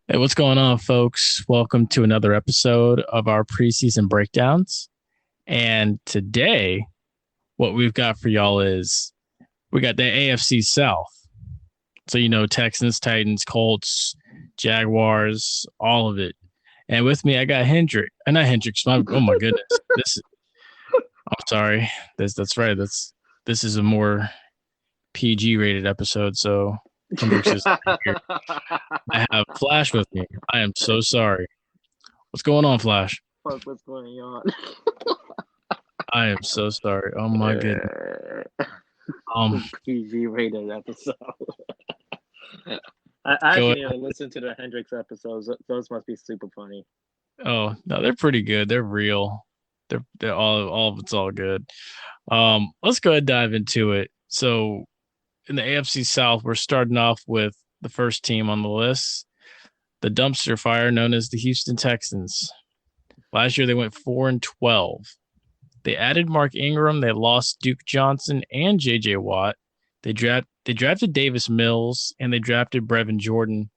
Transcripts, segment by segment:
Hey, what's going on, folks? Welcome to another episode of our preseason breakdowns. And today, what we've got for y'all is we got the AFC South. So, Texans, Titans, Colts, Jaguars, all of it. And with me, I got Hendrick. Not Hendricks. Oh my goodness. I'm sorry. That's right. This is a more PG rated episode. So Hendricks is here. I have Flash with me. I am so sorry. What's going on, Flash? Fuck, what's going on? I am so sorry. Oh my goodness. PG rated episode. I Go didn't even listen to the Hendrix episodes. Those must be super funny. Oh no, they're pretty good. They're real. They're all of it's all good. Let's go ahead and dive into it. So in the AFC South, we're starting off with the first team on the list, the dumpster fire known as the Houston Texans. Last year they went 4-12. They added Mark Ingram. They lost Duke Johnson and J.J. Watt. They drafted Davis Mills, and they drafted Brevin Jordan,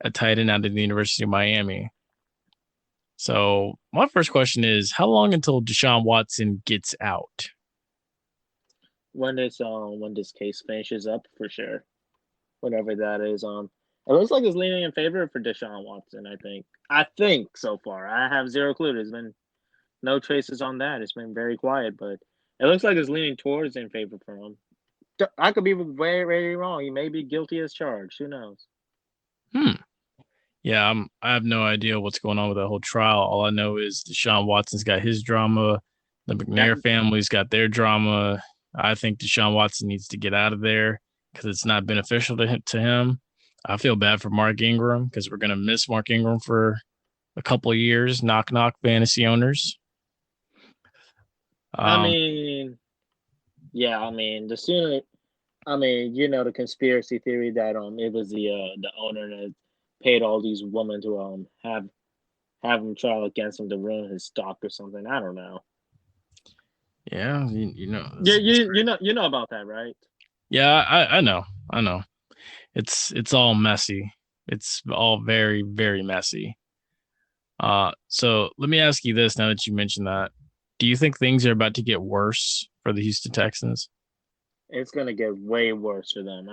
a tight end out of the University of Miami. So my first question is, how long until Deshaun Watson gets out? When this case finishes up, for sure. Whatever that is. It looks like it's leaning in favor for Deshaun Watson. I think so far. I have zero clue. There's been no traces on that. It's been very quiet, but it looks like it's leaning towards in favor for him. I could be very, very wrong. He may be guilty as charged. Who knows? Yeah, I have no idea what's going on with that whole trial. All I know is Deshaun Watson's got his drama. The McNair family's got their drama. I think Deshaun Watson needs to get out of there because it's not beneficial to him. I feel bad for Mark Ingram because we're going to miss Mark Ingram for a couple of years. Knock, knock, fantasy owners. The sooner, the conspiracy theory that it was the owner that paid all these women to have him trial against him to ruin his stock or something. I don't know. Yeah, you know about that, right? Yeah, I know. It's all messy. It's all very, very messy. So let me ask you this now that you mentioned that. Do you think things are about to get worse for the Houston Texans? It's going to get way worse for them.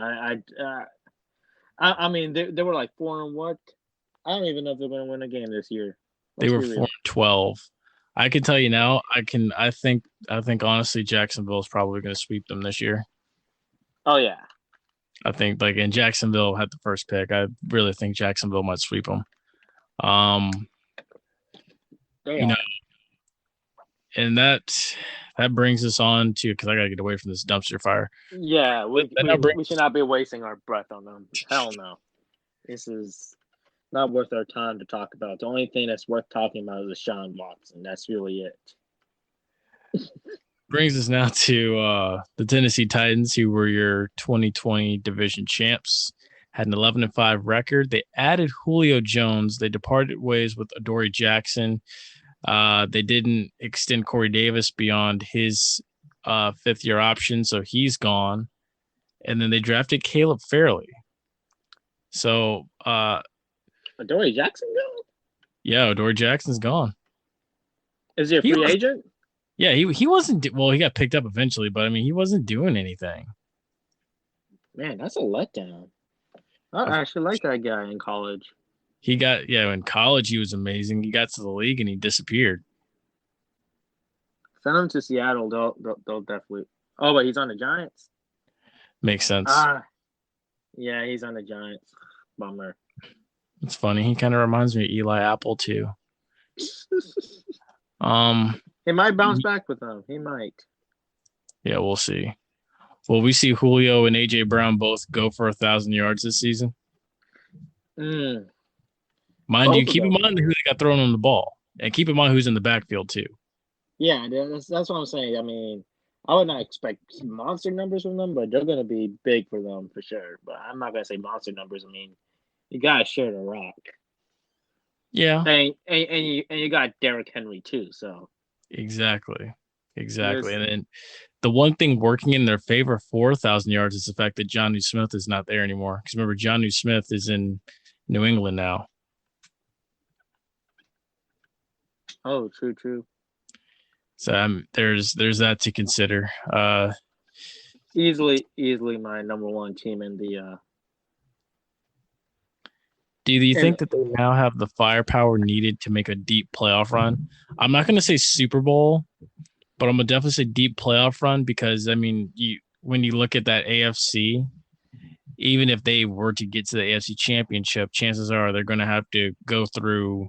They were like 4 and what? I don't even know if they're going to win a game this year. They were 4-12. I can tell you now. I think honestly, Jacksonville is probably going to sweep them this year. Oh yeah. I think and Jacksonville had the first pick. I really think Jacksonville might sweep them. And that brings us on to, because I got to get away from this dumpster fire. Yeah, we should not be wasting our breath on them. Hell no. This is not worth our time to talk about. The only thing that's worth talking about is Deshaun Watson. That's really it. Brings us now to the Tennessee Titans, who were your 2020 division champs, had an 11-5 record. They added Julio Jones. They departed ways with Adoree Jackson. They didn't extend Corey Davis beyond his fifth-year option, so he's gone. And then they drafted Caleb Farley. So Adoree Jackson gone? Yeah, Adoree Jackson's gone. Is he a free agent? Yeah, he wasn't. Well, he got picked up eventually, but I mean, he wasn't doing anything. Man, that's a letdown. I actually like that guy in college. In college he was amazing. He got to the league and he disappeared. Send him to Seattle. They'll definitely. Oh, but he's on the Giants. Makes sense. Yeah, he's on the Giants. Bummer. It's funny. He kind of reminds me of Eli Apple too. He might bounce back with them. He might. Yeah, we'll see. Will we see Julio and AJ Brown both go for 1,000 yards this season? Mind you, keep in mind who they got thrown on the ball, and keep in mind who's in the backfield too. Yeah, that's what I'm saying. I mean, I would not expect monster numbers from them, but they're going to be big for them for sure. But I'm not going to say monster numbers. I mean, you got to share the rock. Yeah, and you got Derrick Henry too. So exactly. And then the one thing working in their favor for 1,000 yards is the fact that Jonnu Smith is not there anymore. Because remember, Jonnu Smith is in New England now. Oh, true, true. So there's that to consider. Easily my number one team in the Do you in think that they now have the firepower needed to make a deep playoff run? I'm not going to say Super Bowl, but I'm gonna definitely say deep playoff run because I mean, you when you look at that AFC, even if they were to get to the AFC Championship, chances are they're going to have to go through,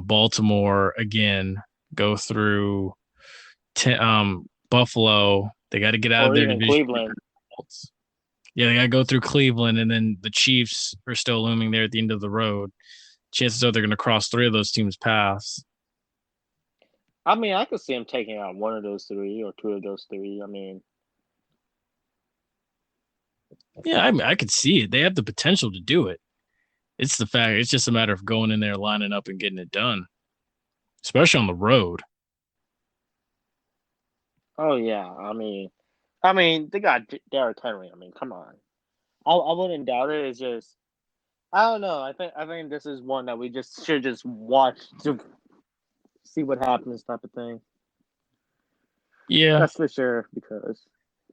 Baltimore again, go through Buffalo. They got to get out of or their even division. Cleveland. Yeah, they got to go through Cleveland, and then the Chiefs are still looming there at the end of the road. Chances are they're going to cross three of those teams' paths. I mean, I could see him taking out one of those three or two of those three. I mean, Yeah, I could see it. They have the potential to do it. It's the fact. It's just a matter of going in there, lining up, and getting it done, especially on the road. oh yeah. I mean, they got Derrick Henry. I mean, come on. I wouldn't doubt it. It's just I don't know. I think this is one that we just should just watch to see what happens, type of thing. Yeah, That's for sure.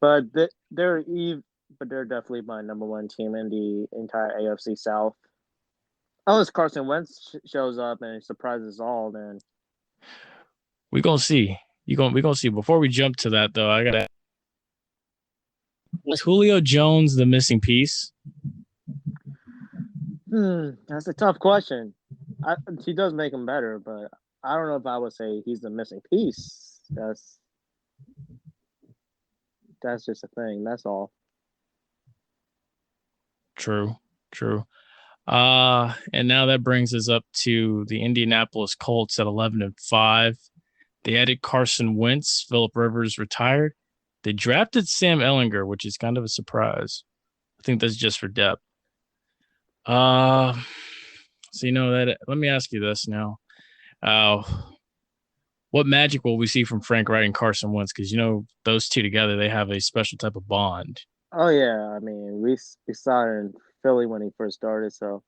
But they're definitely my number one team in the entire AFC South. Unless Carson Wentz shows up and surprises all, then we gonna see. We gonna see. Before we jump to that, though, I gotta. Was Julio Jones the missing piece? that's a tough question. He does make him better, but I don't know if I would say he's the missing piece. That's just a thing. That's all. True, true. And now that brings us up to the Indianapolis Colts at 11-5. They added Carson Wentz. Philip Rivers retired. They drafted Sam Ellinger, which is kind of a surprise. I think that's just for depth. Uh, so that. Let me ask you this now. Uh, what magic will we see from Frank Wright and Carson Wentz? Because those two together, they have a special type of bond. Oh yeah, I mean we saw it in Philly when he first started, so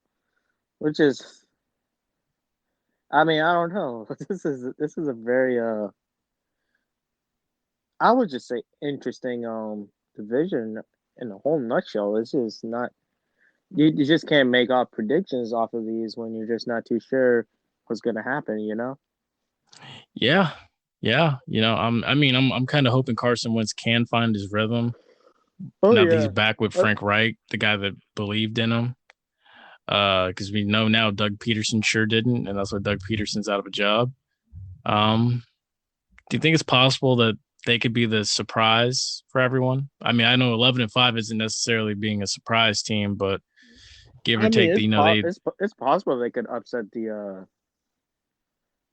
which is I mean I don't know. This is a very I would just say interesting division in a whole nutshell. It's just not you just can't make up predictions off of these when you're just not too sure what's gonna happen, you know? Yeah, yeah. I'm kind of hoping Carson Wentz can find his rhythm Oh now that he's yeah. back with Uh, Frank Reich, the guy that believed in him. Because we know now Doug Peterson sure didn't, and that's why Doug Peterson's out of a job. Um, do you think it's possible that they could be the surprise for everyone? I mean, I know 11-5 isn't necessarily being a surprise team, but give or I mean take, they it's possible they could upset the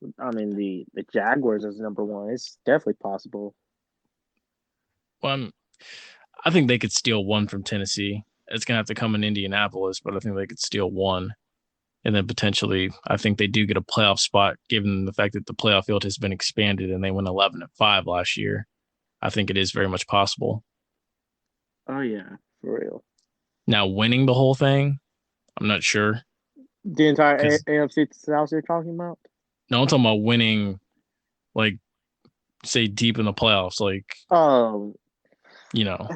the Jaguars as number one. It's definitely possible. well, I think they could steal one from Tennessee. It's gonna have to come in Indianapolis, but I think they could steal one. And then potentially, I think they do get a playoff spot given the fact that the playoff field has been expanded and they went 11-5 last year. I think it is very much possible. Oh yeah, for real. Now, winning the whole thing, I'm not sure The entire because AFC South you're talking about? no, I'm talking about winning, like say deep in the playoffs, like Oh, you know,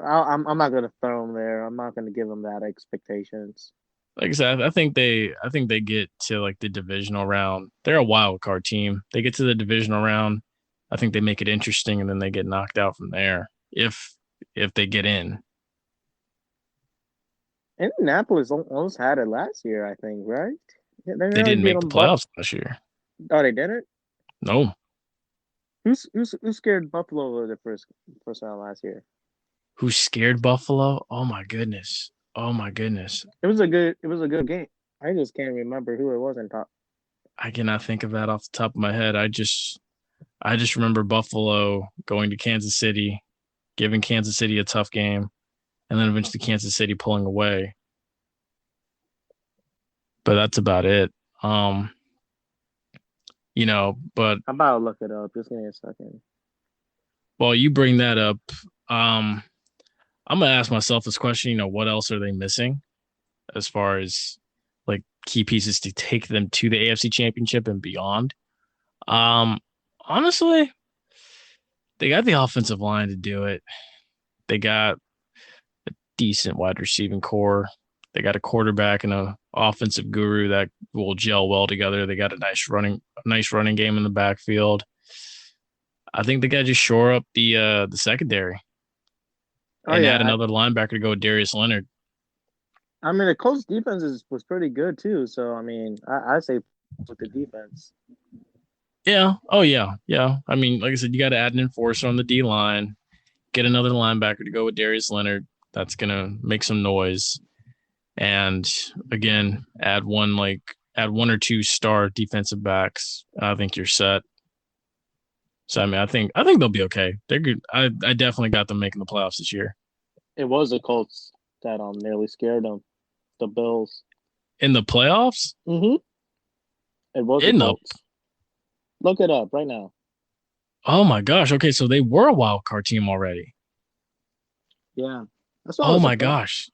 I'm not gonna throw them there. I'm not gonna give them that expectations. like I said, I think they get to like the divisional round. They're a wild card team. They get to the divisional round. I think they make it interesting, and then they get knocked out from there if they get in. Indianapolis almost had it last year, I think, right? Yeah, they They nearly didn't beat make the them, but playoffs last year. oh, they didn't. No, Who scared Buffalo the first round last year? who scared Buffalo? Oh my goodness. Oh my goodness. It was a good game. I just can't remember who it was in top. I cannot think of that off the top of my head. I just remember Buffalo going to Kansas City, giving Kansas City a tough game, and then eventually Kansas City pulling away. But that's about it. Um, but I'm about to look it up. Just give me a second. while you bring that up, um, I'm gonna ask myself this question. What else are they missing as far as like key pieces to take them to the AFC Championship and beyond. Um, Honestly, they got the offensive line to do it. They got decent wide receiving core. They got a quarterback and a offensive guru that will gel well together. They got a nice running game in the backfield. I think they got to just shore up the secondary Oh and add yeah, another linebacker to go with Darius Leonard. I mean the Colts defense was pretty good too. So I mean, I say with the defense. Yeah. Oh yeah. Yeah. I mean, like I said, you got to add an enforcer on the D line, get another linebacker to go with Darius Leonard. That's gonna make some noise. And again, add one or two star defensive backs. I think you're set. So I mean, I think they'll be okay. They're good. I definitely got them making the playoffs this year. It was the Colts that nearly scared them. The Bills. In the playoffs? Mm-hmm. It was the In the Colts. Look it up right now. Oh my gosh. Okay, so they were a wild card team already. Yeah, that's what I Oh was my surprised. gosh.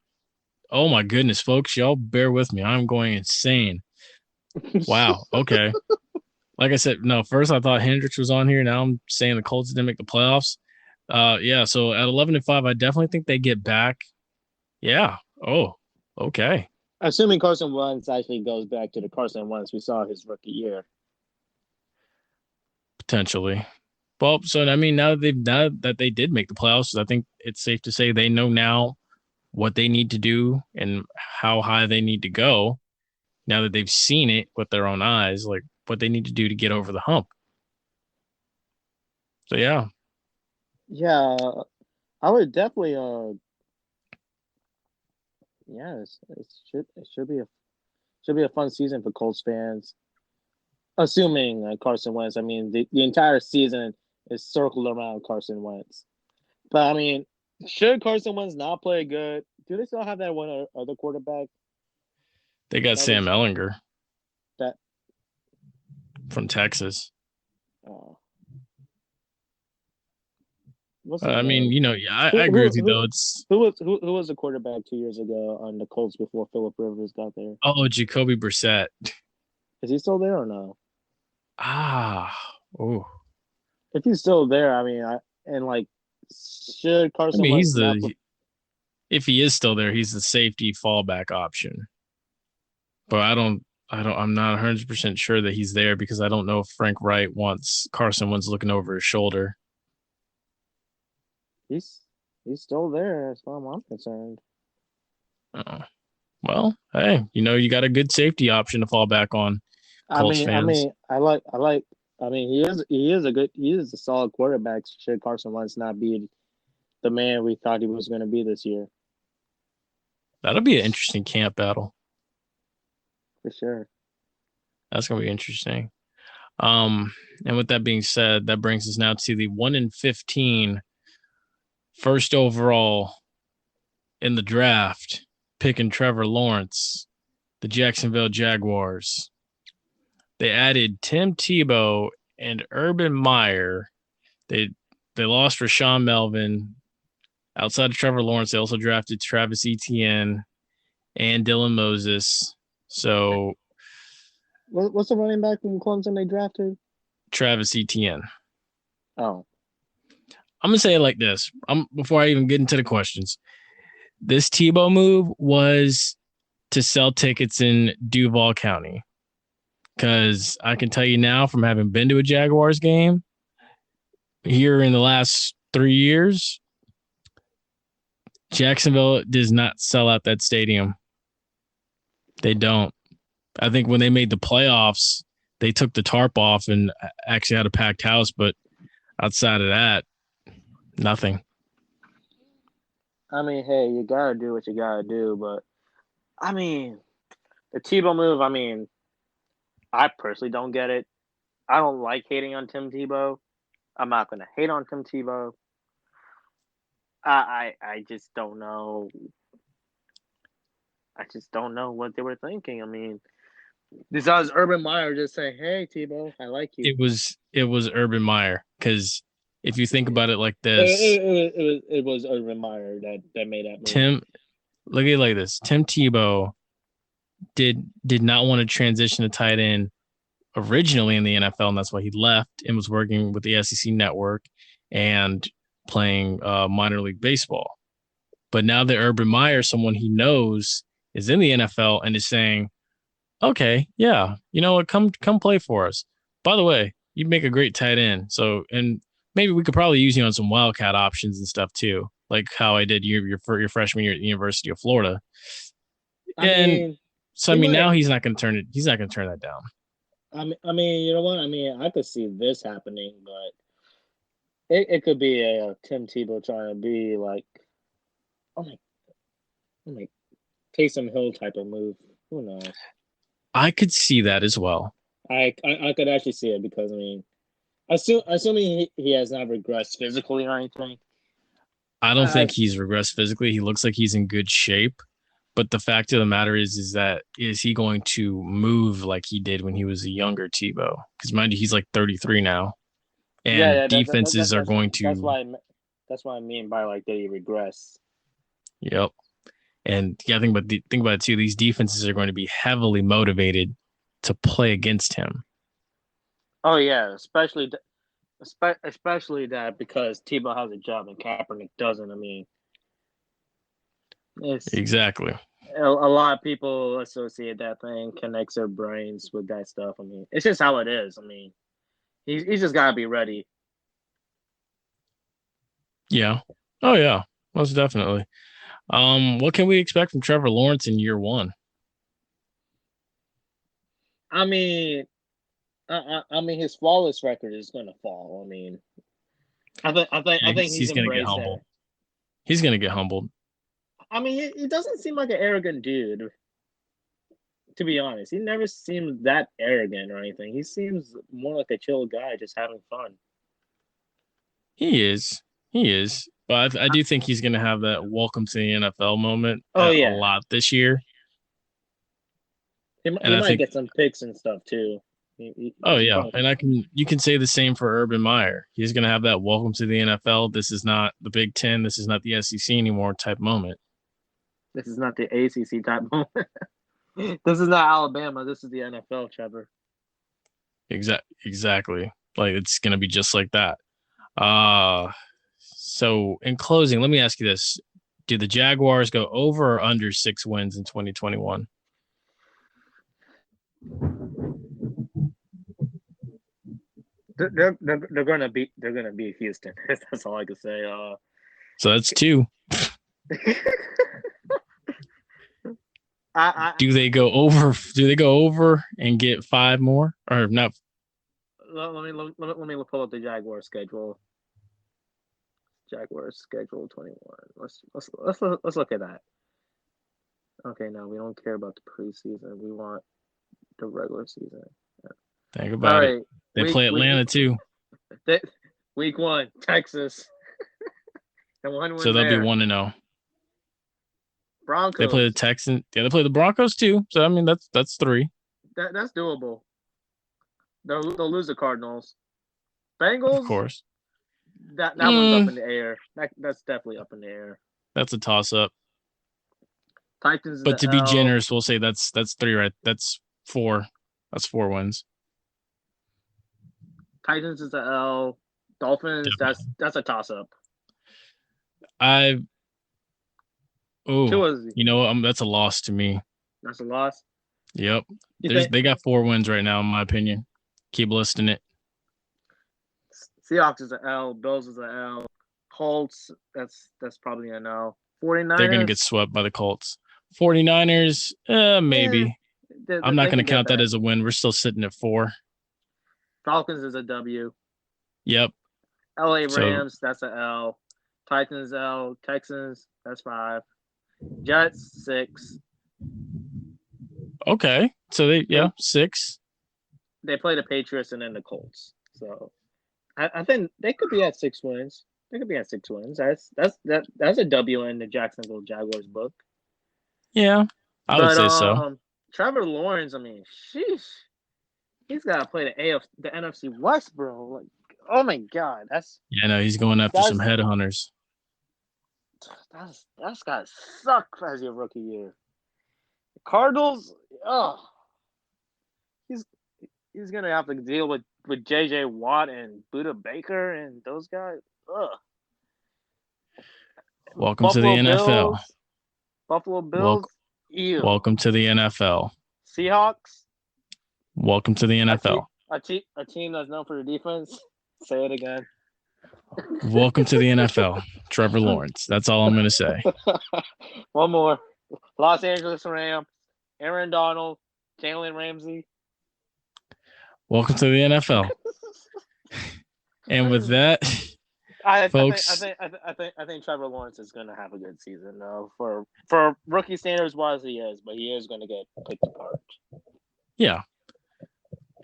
Oh my goodness, folks. Y'all bear with me. I'm going insane. Wow. Okay. Like I said, no, first I thought Hendricks was on here. Now I'm saying the Colts didn't make the playoffs. Yeah, so at 11-5, I definitely think they get back. Yeah. Oh, okay. Assuming Carson Wentz actually goes back to the Carson Wentz we saw his rookie year. Potentially. Well, so I mean, now that they did make the playoffs, I think it's safe to say they know now what they need to do and how high they need to go. Now that they've seen it with their own eyes, like what they need to do to get over the hump. So yeah, Yeah, I would definitely. Yeah, it should be a fun season for Colts fans. Assuming Carson Wentz. I mean, the entire season is circled around Carson Wentz. But I mean, should Carson Wentz not play good? Do they still have that one other quarterback they got that Sam was Ellinger that? from Texas. Uh, what's his I mean, name? yeah, I Who agree who with you who though. It's who was the quarterback 2 years ago on the Colts before Philip Rivers got there? Jacoby Brissett. Is he still there or no? Ah, oh, If he's still there, I mean, and like, should I Carson mean, Wentz not? if he is still there, he's the safety fallback option. But I'm not 100% sure that he's there because I don't know if Frank Wright wants Carson Wentz looking over his shoulder. He's still there as far as I'm concerned. Oh. Well, hey, you got a good safety option to fall back on, I Colts mean, I fans. mean, I like. I mean, he is a solid quarterback. Should Carson Wentz not be the man we thought he was going to be this year? That'll be an interesting camp battle. For sure. That's gonna be interesting. And with that being said, that brings us now to the 1-15 first overall in the draft, picking Trevor Lawrence, the Jacksonville Jaguars. They added Tim Tebow and Urban Meyer. They they lost Rashawn Melvin. Outside of Trevor Lawrence, they also drafted Travis Etienne and Dylan Moses. So What's the running back from Clemson they drafted? Travis Etienne. Oh, I'm gonna say it like this. Before I even get into the questions. This Tebow move was to sell tickets in Duval County. Because I can tell you now from having been to a Jaguars game here in the last 3 years, Jacksonville does not sell out that stadium. They don't. I think when they made the playoffs, they took the tarp off and actually had a packed house. But outside of that, nothing. I mean, hey, you gotta do what you gotta do, but I mean, the Tebow move. I mean, I personally don't get it. I don't like hating on Tim Tebow. I'm not gonna hate on Tim Tebow. I just don't know. I just don't know what they were thinking. I mean, besides Urban Meyer just saying, "Hey Tebow, I like you." It was Urban Meyer because if you think It, about it like it, this, it, it was Urban Meyer that made that move. Tim, look at it like this: Tim Tebow did not want to transition to tight end originally in the NFL, and that's why he left and was working with the SEC network and playing minor league baseball. But now that Urban Meyer, someone he knows, is in the NFL and is saying, "Okay, yeah, you know what? Come play for us. By the way, you make a great tight end. So, and maybe we could probably use you on some wildcat options and stuff too, like how I did your freshman year at the University of Florida." I And mean, so, I he mean, might. now he's not going to turn it. He's not going to turn that down. You know what? I mean, I could see this happening, but it could be a Tim Tebow trying to be like, oh my, oh my, Taysom Hill type of move. Who knows? I could see that as well. I could actually see it because I mean, assuming he has not regressed physically or anything. I don't I think he's regressed physically. He looks like he's in good shape. But the fact of the matter is that is he going to move like he did when he was a younger Tebow? Because mind you, he's like 33 now, yeah, and yeah, defenses are going that's to, why that's what I mean by like did he regress? yep. And yeah, think about it too. These defenses are going to be heavily motivated to play against him. Oh yeah, especially that because Tebow has a job and Kaepernick doesn't. I mean, it's Exactly. a lot of people associate that thing, connects their brains with that stuff. I mean, it's just how it is. I mean, he's just gotta be ready. Yeah. Oh yeah. Most definitely. What can we expect from Trevor Lawrence in year one? I mean, I mean, his flawless record is gonna fall. I mean, Yeah, I think he's he's gonna get embraced humbled. that. He's gonna get humbled. I mean, he doesn't seem like an arrogant dude. To be honest, he never seemed that arrogant or anything. He seems more like a chill guy, just having fun. He is. He is. But I do think he's gonna have that welcome to the NFL moment Oh a yeah, lot this year. And he I might think, get some picks and stuff too. oh He's yeah, probably and I can you can say the same for Urban Meyer. He's gonna have that welcome to the NFL. This is not the Big Ten. This is not the SEC anymore type moment. this is not the ACC type moment. This is not Alabama. This is the NFL, Trevor. Exactly. Like it's gonna be just like that. So in closing, let me ask you this: do the Jaguars go over or under 6 wins in 2021? They're gonna beat Houston. That's all I can say. So that's two. I Do they go over? Do they go over and get five more, or not? let me pull up the Jaguar schedule. Jaguars schedule 21. Let's look at that. Okay, no, we don't care about the preseason. We want the regular season. Think All about it. right, They play Atlanta too, week, week one, Texas, and one so win they'll be there. 1-0. They play the Broncos, Texans. Yeah, they play the Broncos too. So I mean, that's three, that's doable. They'll lose the Cardinals. of Bengals, course. that one's up Mm, in the air. That's definitely up in the air. that's a toss up. Titans is But the to be L. generous, we'll say that's three, right? That's four. That's 4 wins. Titans is the L. Dolphins, Definitely. that's a toss up. I oh, Tua's that's a loss to me. that's a loss. Yep. You There's think they got 4 wins right now, in my opinion. Keep listing it. Seahawks is an L. Bills is an L. Colts, that's probably an L. They're gonna get 49ers, swept by the Colts. 49ers, yeah, maybe. I'm not they gonna could get count that that. as a win. We're still sitting at 4. Falcons is a W. Yep. LA So Rams, that's a L. Titans L. Texans, that's 5. Jets 6. okay. So they They 6. they play the Patriots and then the Colts. So I think they could be at 6 wins. They could be at 6 wins. That's a W in the Jacksonville Jaguars book. Yeah, I would But say so. Trevor Lawrence, I mean, sheesh, he's got to play the NFC West, bro. Like, oh my God, Yeah, no, he's going after some that's headhunters. that's got to suck as your rookie year. Cardinals. Oh, he's he's gonna have to deal with J.J. Watt and Buda Baker and those guys. Ugh. Welcome to the Buffalo NFL. Bills. Buffalo Welcome, Bills. Ew. welcome to the NFL. Seahawks. Welcome to the NFL. A team that's known for the defense. Say it again. Welcome to the NFL. Trevor Lawrence. That's all I'm going to say. One more. Los Angeles Rams. Aaron Donald. Jalen Ramsey. Welcome to the NFL. And with that, folks, I think Trevor Lawrence is going to have a good season though. For rookie standards wise, he is, but he is going to get picked apart. Yeah.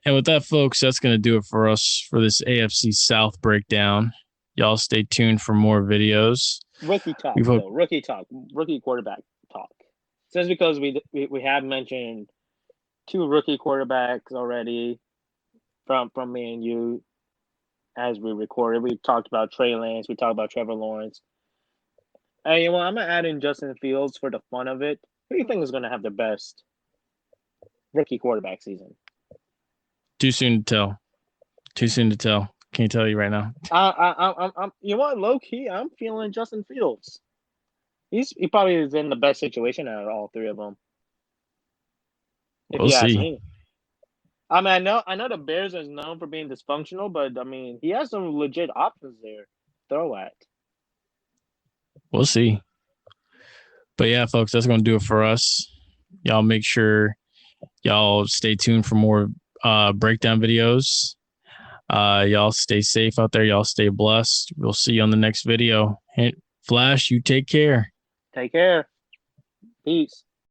And with that, folks, that's going to do it for us for this AFC South breakdown. Y'all stay tuned for more videos. Rookie talk, rookie quarterback talk. Just because we have mentioned 2 rookie quarterbacks already from me and you as we recorded. We talked about Trey Lance. We talked about Trevor Lawrence. Hey, I'm going to add in Justin Fields for the fun of it. Who do you think is going to have the best rookie quarterback season? Too soon to tell. Too soon to tell. Can't tell you right now. I'm low key, I'm feeling Justin Fields. He probably is in the best situation out of all 3 of them. We'll see. Me. I mean, I know the Bears is known for being dysfunctional, but I mean, he has some legit options there to throw at. We'll see. But yeah, folks, that's going to do it for us. Y'all make sure y'all stay tuned for more breakdown videos. Y'all stay safe out there. Y'all stay blessed. We'll see you on the next video. Flash, you take care. Take care. Peace.